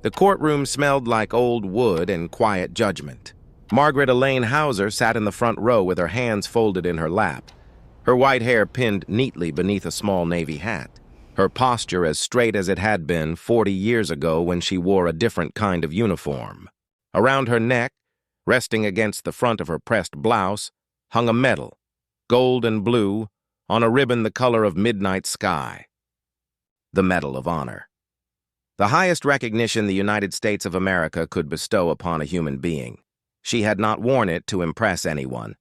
The courtroom smelled like old wood and quiet judgment. Margaret Elaine Hauser sat in the front row with her hands folded in her lap, her white hair pinned neatly beneath a small navy hat, her posture as straight as it had been 40 years ago when she wore a different kind of uniform. Around her neck, resting against the front of her pressed blouse, hung a medal, gold and blue, on a ribbon the color of midnight sky. The Medal of Honor. The highest recognition the United States of America could bestow upon a human being. She had not worn it to impress anyone.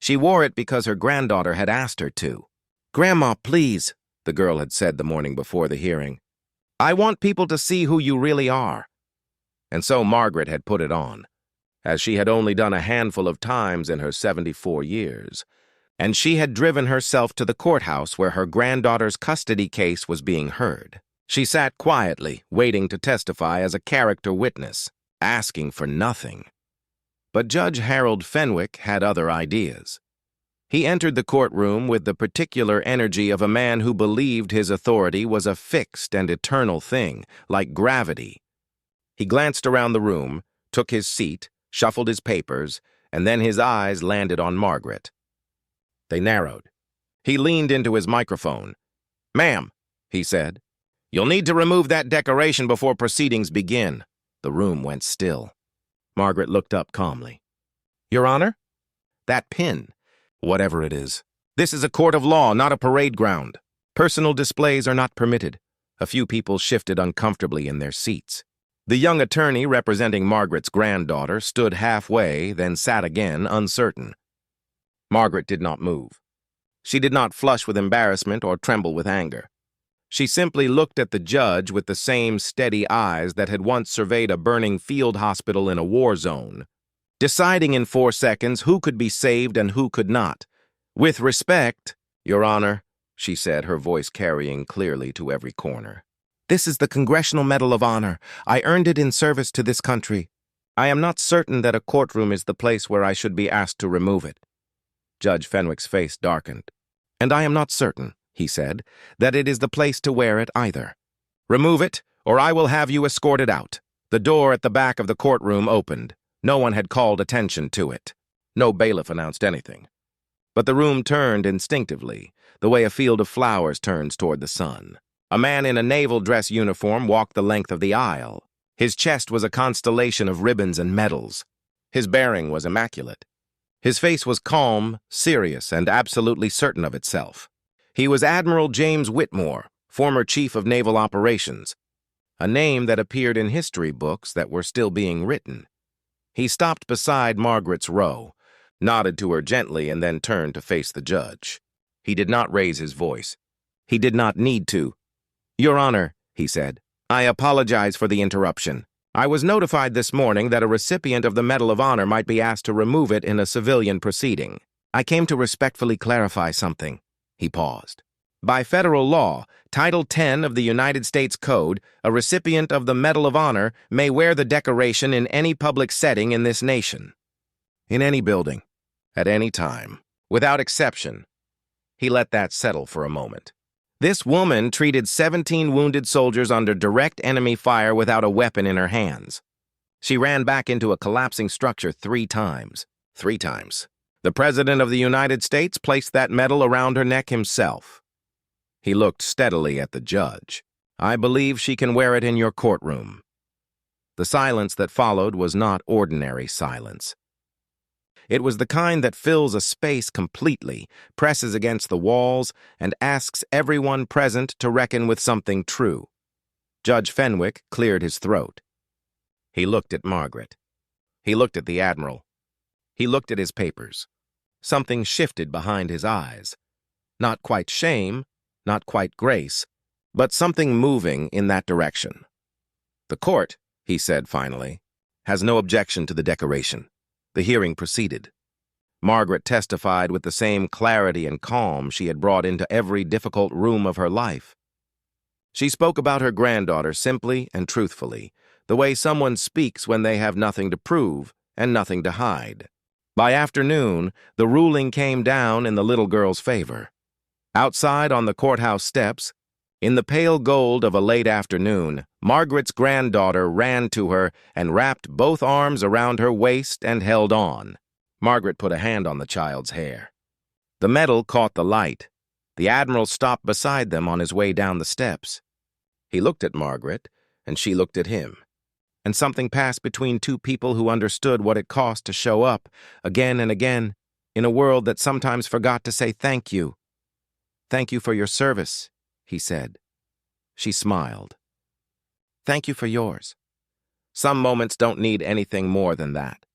She wore it because her granddaughter had asked her to. "Grandma, please," the girl had said the morning before the hearing. "I want people to see who you really are." And so Margaret had put it on, as she had only done a handful of times in her 74 years. And she had driven herself to the courthouse where her granddaughter's custody case was being heard. She sat quietly, waiting to testify as a character witness, asking for nothing. But Judge Harold Fenwick had other ideas. He entered the courtroom with the particular energy of a man who believed his authority was a fixed and eternal thing, like gravity. He glanced around the room, took his seat, shuffled his papers, and then his eyes landed on Margaret. They narrowed. He leaned into his microphone. "Ma'am," he said, "you'll need to remove that decoration before proceedings begin." The room went still. Margaret looked up calmly. "Your Honor?" "That pin, whatever it is. This is a court of law, not a parade ground. Personal displays are not permitted." A few people shifted uncomfortably in their seats. The young attorney representing Margaret's granddaughter stood halfway, then sat again, uncertain. Margaret did not move. She did not flush with embarrassment or tremble with anger. She simply looked at the judge with the same steady eyes that had once surveyed a burning field hospital in a war zone, deciding in 4 seconds who could be saved and who could not. "With respect, Your Honor," she said, her voice carrying clearly to every corner. "This is the Congressional Medal of Honor. I earned it in service to this country. I am not certain that a courtroom is the place where I should be asked to remove it." Judge Fenwick's face darkened. "And I am not certain," he said, "that it is the place to wear it either. Remove it, or I will have you escorted out." The door at the back of the courtroom opened. No one had called attention to it. No bailiff announced anything. But the room turned instinctively, the way a field of flowers turns toward the sun. A man in a naval dress uniform walked the length of the aisle. His chest was a constellation of ribbons and medals. His bearing was immaculate. His face was calm, serious, and absolutely certain of itself. He was Admiral James Whitmore, former Chief of Naval Operations, a name that appeared in history books that were still being written. He stopped beside Margaret's row, nodded to her gently, and then turned to face the judge. He did not raise his voice. He did not need to. "Your Honor," he said, "I apologize for the interruption. I was notified this morning that a recipient of the Medal of Honor might be asked to remove it in a civilian proceeding. I came to respectfully clarify something." He paused. "By federal law, Title 10 of the United States Code, a recipient of the Medal of Honor may wear the decoration in any public setting in this nation. In any building, at any time, without exception." He let that settle for a moment. This woman treated 17 wounded soldiers under direct enemy fire without a weapon in her hands. She ran back into a collapsing structure 3 times. 3 times. The President of the United States placed that medal around her neck himself. He looked steadily at the judge. "I believe she can wear it in your courtroom." The silence that followed was not ordinary silence. It was the kind that fills a space completely, presses against the walls, and asks everyone present to reckon with something true. Judge Fenwick cleared his throat. He looked at Margaret. He looked at the Admiral. He looked at his papers. Something shifted behind his eyes. Not quite shame, not quite grace, but something moving in that direction. "The court," he said finally, "has no objection to the decoration." The hearing proceeded. Margaret testified with the same clarity and calm she had brought into every difficult room of her life. She spoke about her granddaughter simply and truthfully, the way someone speaks when they have nothing to prove and nothing to hide. By afternoon, the ruling came down in the little girl's favor. Outside on the courthouse steps, in the pale gold of a late afternoon, Margaret's granddaughter ran to her and wrapped both arms around her waist and held on. Margaret put a hand on the child's hair. The medal caught the light. The Admiral stopped beside them on his way down the steps. He looked at Margaret, and she looked at him. And something passed between two people who understood what it cost to show up, again and again, in a world that sometimes forgot to say thank you. "Thank you for your service," he said. She smiled. "Thank you for yours. Some moments don't need anything more than that."